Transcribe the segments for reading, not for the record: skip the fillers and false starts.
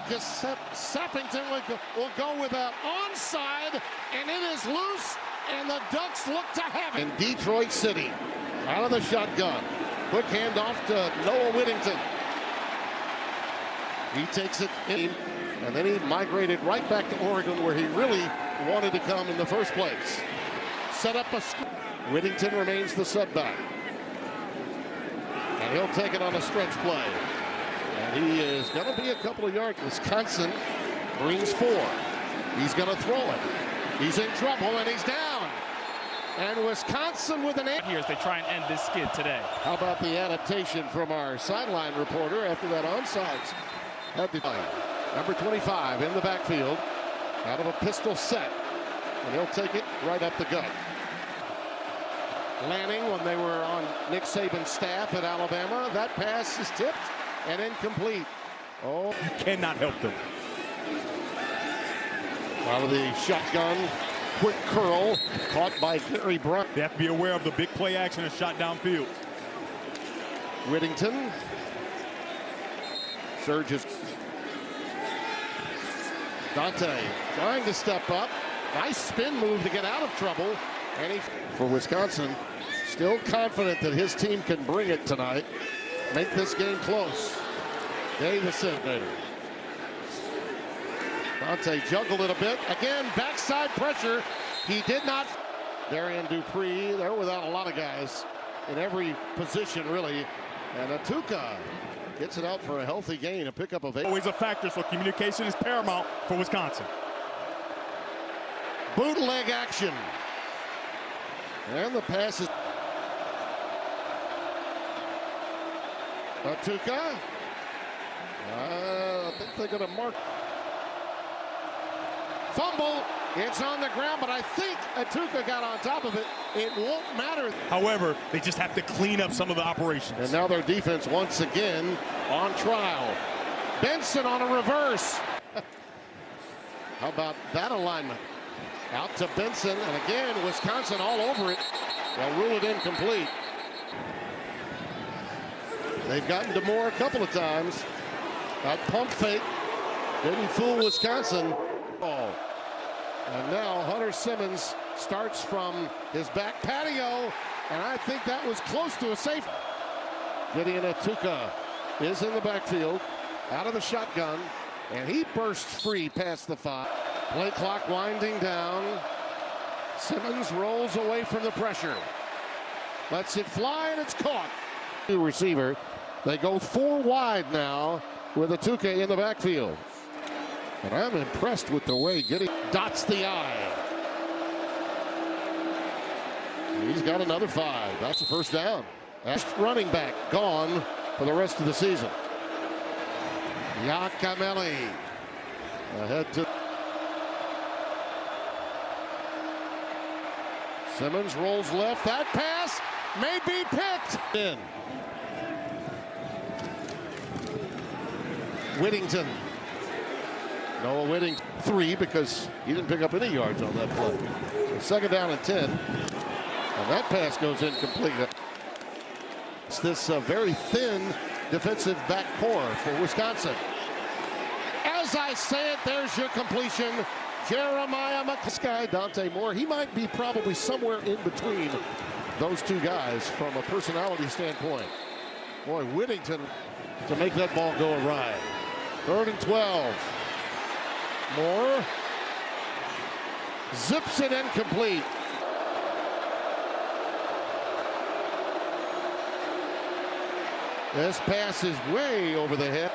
because Sappington will go with an onside, and it is loose, and the Ducks look to have it. In Detroit City, out of the shotgun. Quick handoff to Noah Whittington. He takes it in, and then he migrated right back to Oregon, where he really wanted to come in the first place. Set up a Whittington remains the setback. And he'll take it on a stretch play. And he is going to be a couple of yards. Wisconsin brings 4. He's going to throw it. He's in trouble, and he's down. And Wisconsin with an 8. Here as they try and end this skid today. How about the adaptation from our sideline reporter after that onside? Number 25 in the backfield, out of a pistol set. And he'll take it right up the gut. Lanning, when they were on Nick Saban's staff at Alabama, that pass is tipped and incomplete. Oh, you cannot help them. Out of the shotgun, quick curl, caught by Gary Bryant. They have to be aware of the big play action and shot downfield. Whittington surges. Dante trying to step up. Nice spin move to get out of trouble. And he, for Wisconsin, still confident that his team can bring it tonight. Make this game close. Davison. Dante juggled it a bit. Again, backside pressure. He did not. Darian Dupree, they're without a lot of guys in every position, really. And Atuka gets it out for a healthy gain, a pickup of 8. Always a factor, so communication is paramount for Wisconsin. Bootleg action. And the pass is Atuka. I think they're going to mark. Fumble. It's on the ground, but I think Atuka got on top of it. It won't matter. However, they just have to clean up some of the operations. And now their defense once again on trial. Benson on a reverse. How about that alignment? Out to Benson, and again, Wisconsin all over it. They'll rule it incomplete. They've gotten to Moore a couple of times. That pump fake didn't fool Wisconsin. Oh. And now Hunter Simmons starts from his back patio, and I think that was close to a safety. Gideon Atuka is in the backfield, out of the shotgun, and he bursts free past the 5. Play clock winding down. Simmons rolls away from the pressure. Lets it fly, and it's caught. Receiver. They go 4 wide now with Atuka in the backfield. And I'm impressed with the way Gideon dots the I. He's got another 5. That's a first down. That's running back gone for the rest of the season. Yakameli ahead to Simmons, rolls left. That pass may be picked. In. Whittington. Noah Whittington 3 because he didn't pick up any yards on that play. So second down and 10. And that pass goes incomplete. It's this very thin defensive back core for Wisconsin. As I say it, there's your completion. Jeremiah McCluskey, Dante Moore. He might be probably somewhere in between those two guys from a personality standpoint. Boy, Whittington to make that ball go awry. 3rd and 12. Moore zips it incomplete. This pass is way over the head.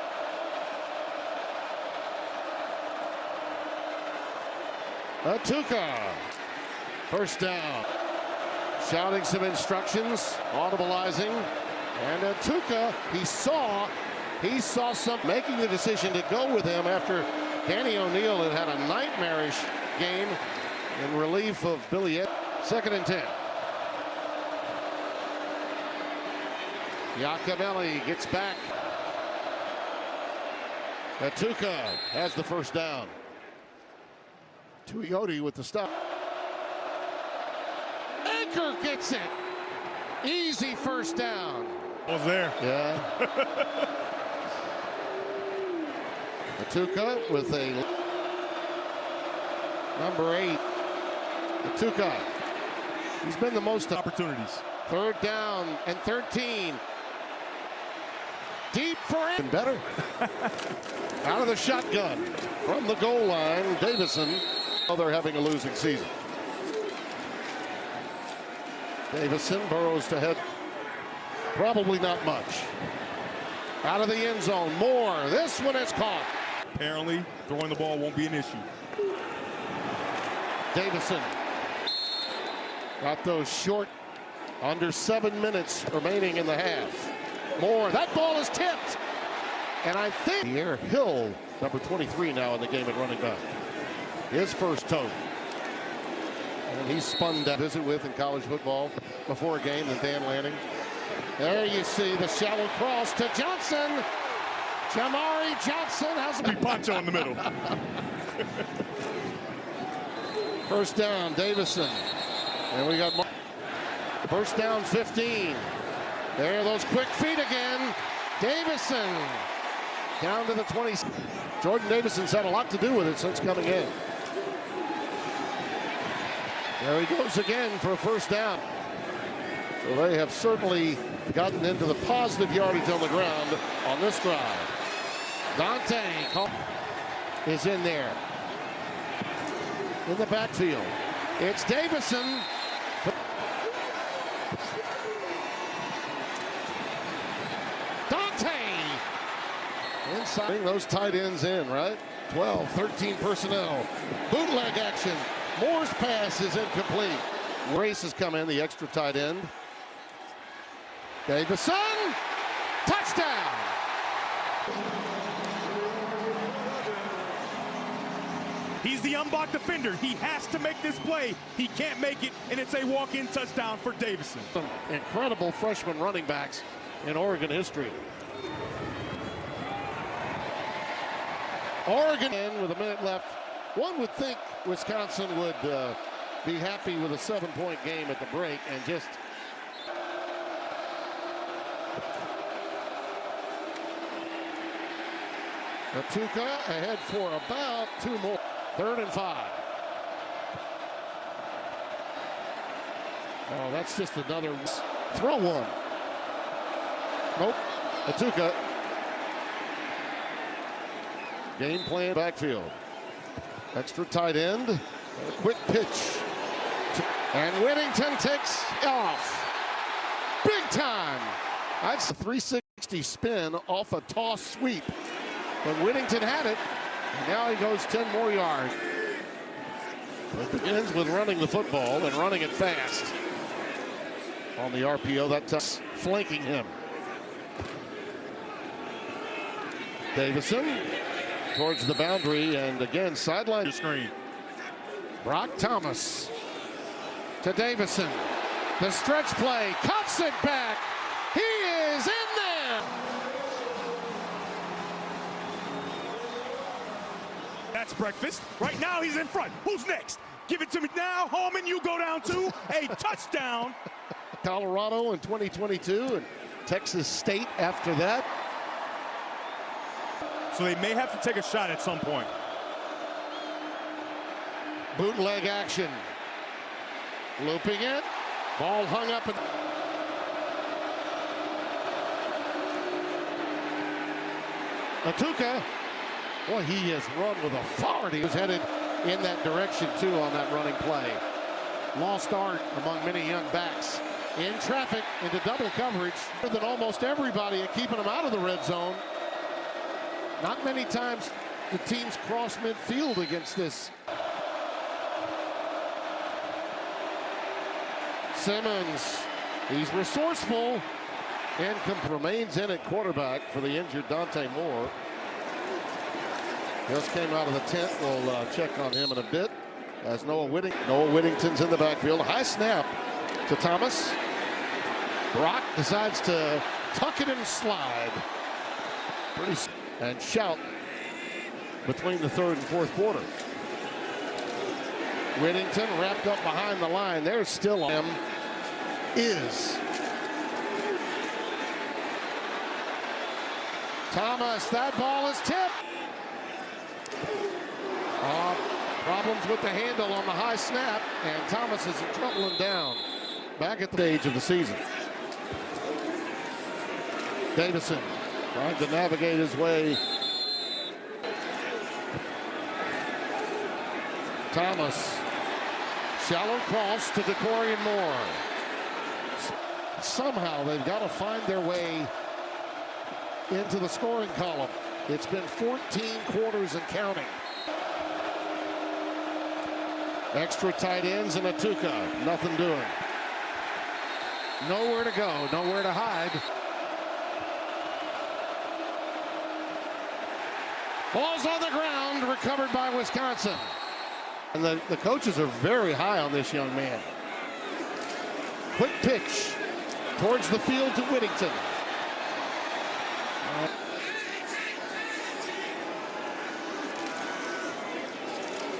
Atuka, first down. Shouting some instructions, audibleizing. And Atuka, he saw something, making the decision to go with him after Danny O'Neal had a nightmarish game in relief of Billy Ed. 2nd and 10. Yakameli gets back. Atuka has the first down. Tuioti with the stop. Anchor gets it. Easy first down. Was there. Yeah. Atuka with a number 8. Atuka. He's been the most Opportunities. 3rd down and 13. Deep for him. Better. Out of the shotgun from the goal line, Davison. Oh, they're having a losing season. Davison burrows to head. Probably not much. Out of the end zone. Moore. This one is caught. Apparently, throwing the ball won't be an issue. Davison. Got those short. Under 7 minutes remaining in the half. Moore. That ball is tipped. And I think here Hill, number 23 now in the game at running back. His first toe. And he's spun that visit with in college football before a game than Dan Lanning. There you see the shallow cross to Johnson. Jamari Johnson has a Poncho in the middle. First down, Davison. And we got first down 15. There are those quick feet again. Davison down to the 20. Jordan Davison's had a lot to do with it since coming in. There he goes again for a first down. So they have certainly gotten into the positive yardage on the ground on this drive. Dante is in there. In the backfield. It's Davison. Dante! Inside. Those tight ends in, right? 12, 13 personnel. Bootleg action. Moore's pass is incomplete. Race has come in, the extra tight end. Davison, touchdown! He's the unblocked defender. He has to make this play. He can't make it, and it's a walk-in touchdown for Davison. Some incredible freshman running backs in Oregon history. Oregon in with a minute left. One would think Wisconsin would be happy with a 7-point game at the break and just Atuka ahead for about 2 more. 3rd and 5. Oh, that's just another throw one. Nope. Atuka. Game plan backfield. Extra tight end. A quick pitch. And Whittington takes off. Big time. That's a 360 spin off a toss sweep. But Whittington had it. And now he goes 10 more yards. It begins with running the football and running it fast. On the RPO, that's flanking him. Davison towards the boundary, and again, sideline screen. Brock Thomas to Davison. The stretch play, cuts it back. He is in there. That's breakfast. Right now, he's in front. Who's next? Give it to me now. Holman, you go down to a touchdown. Colorado in 2022 and Texas State after that. So they may have to take a shot at some point. Bootleg action. Looping it. Ball hung up. Atuka. Boy, he has run with authority. He was headed in that direction, too, on that running play. Lost art among many young backs. In traffic, into double coverage. More than almost everybody at keeping them out of the red zone. Not many times the teams cross midfield against this. Simmons, he's resourceful and remains in at quarterback for the injured Dante Moore. Just came out of the tent. We'll check on him in a bit. As Noah Whittington's in the backfield. High snap to Thomas. Brock decides to tuck it and slide. And shout between the 3rd and 4th quarter. Whittington wrapped up behind the line. There's still him. Thomas, that ball is tipped. Problems with the handle on the high snap, and Thomas is troubling down. Back at the stage of the season. Davison trying to navigate his way. Thomas, shallow cross to DeCorian Moore. Somehow they've got to find their way into the scoring column. It's been 14 quarters and counting. Extra tight ends and Atuka, nothing doing. Nowhere to go, nowhere to hide. Ball's on the ground, recovered by Wisconsin. And the coaches are very high on this young man. Quick pitch towards the field to Whittington.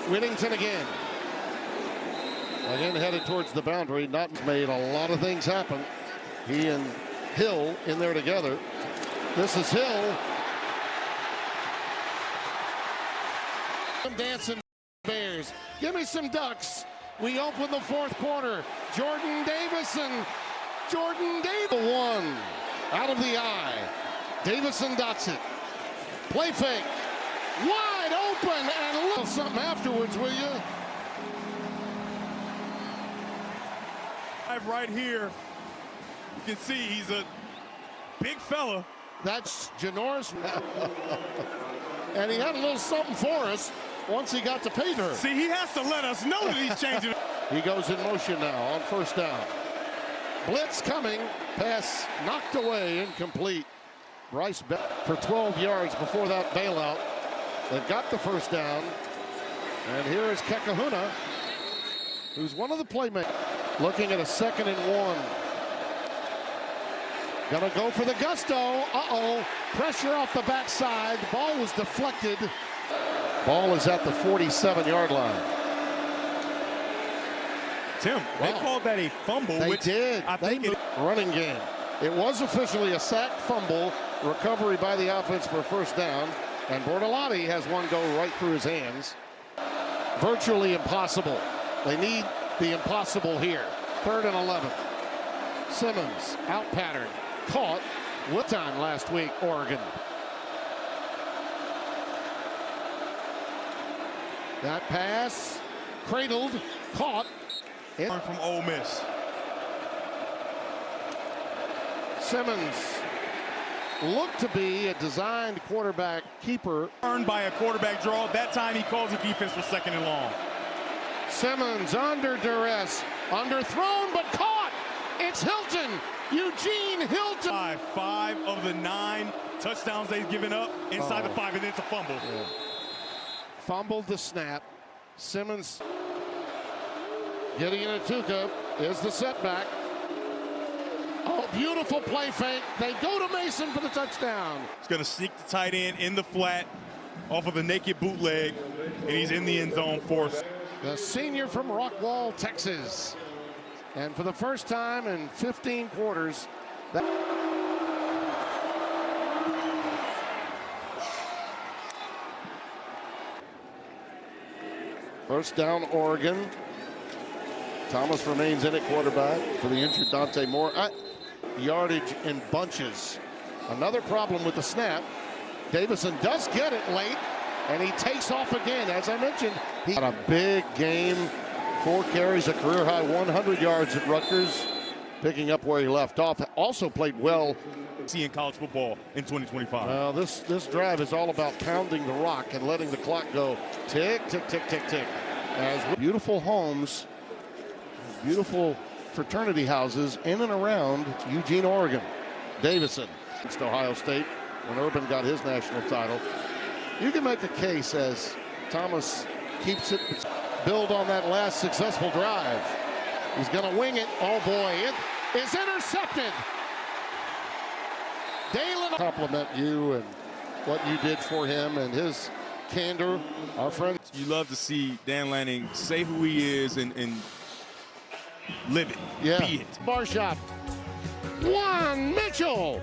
Whittington again. Again headed towards the boundary. Not made a lot of things happen. He and Hill in there together. This is Hill. Dancing Bears. Give me some Ducks. We open the fourth quarter. Jordan Davison. One out of the eye. Davison dots it. Play fake. Wide open, and a little something afterwards, will you? Right here, you can see he's a big fella. That's Janoris. And he had a little something for us once he got to pay her. See, he has to let us know that he's changing. He goes in motion now on first down. Blitz coming. Pass knocked away, incomplete. Bryce for 12 yards before that bailout. They've got the first down. And here is Kekahuna, who's one of the playmakers. Looking at a 2nd and 1. Gonna go for the gusto. Uh-oh. Pressure off the backside. The ball was deflected. Ball is at the 47-yard line. Tim, they called that a fumble. They which did. I think running game. It was officially a sack, fumble, recovery by the offense for a first down, and Bortolotti has one go right through his hands. Virtually impossible. They need the impossible here. 3rd and 11. Simmons out pattern, caught. What time last week, Oregon? That pass cradled, caught. From Ole Miss. Simmons looked to be a designed quarterback keeper. Earned by a quarterback draw. That time he calls a defense for 2nd and long. Simmons under duress, underthrown but caught. It's Hilton, Eugene Hilton. 5 of the 9 touchdowns they've given up inside the 5, and it's a fumble. Yeah. Fumbled the snap. Simmons getting in Atuka is the setback. Oh, beautiful play fake. They go to Mason for the touchdown. He's going to sneak the tight end in the flat off of a naked bootleg, and he's in the end zone for us. The senior from Rockwall, Texas. And for the first time in 15 quarters, first down, Oregon. Thomas remains in at quarterback for the injured Dante Moore. Yardage in bunches. Another problem with the snap. Davison does get it late, and he takes off again. As I mentioned, he had a big game. 4 carries, a career-high 100 yards at Rutgers, picking up where he left off. Also played well. In college football in 2025. Well, this drive is all about pounding the rock and letting the clock go tick, tick, tick, tick, tick. As beautiful homes, beautiful fraternity houses in and around Eugene, Oregon. Davison against Ohio State when Urban got his national title. You can make a case as Thomas keeps it, build on that last successful drive. He's going to wing it. Oh boy, it is intercepted. Dalen, compliment you and what you did for him and his candor, our friend. You love to see Dan Lanning say who he is and live it, be it. Bar shot. Juan Mitchell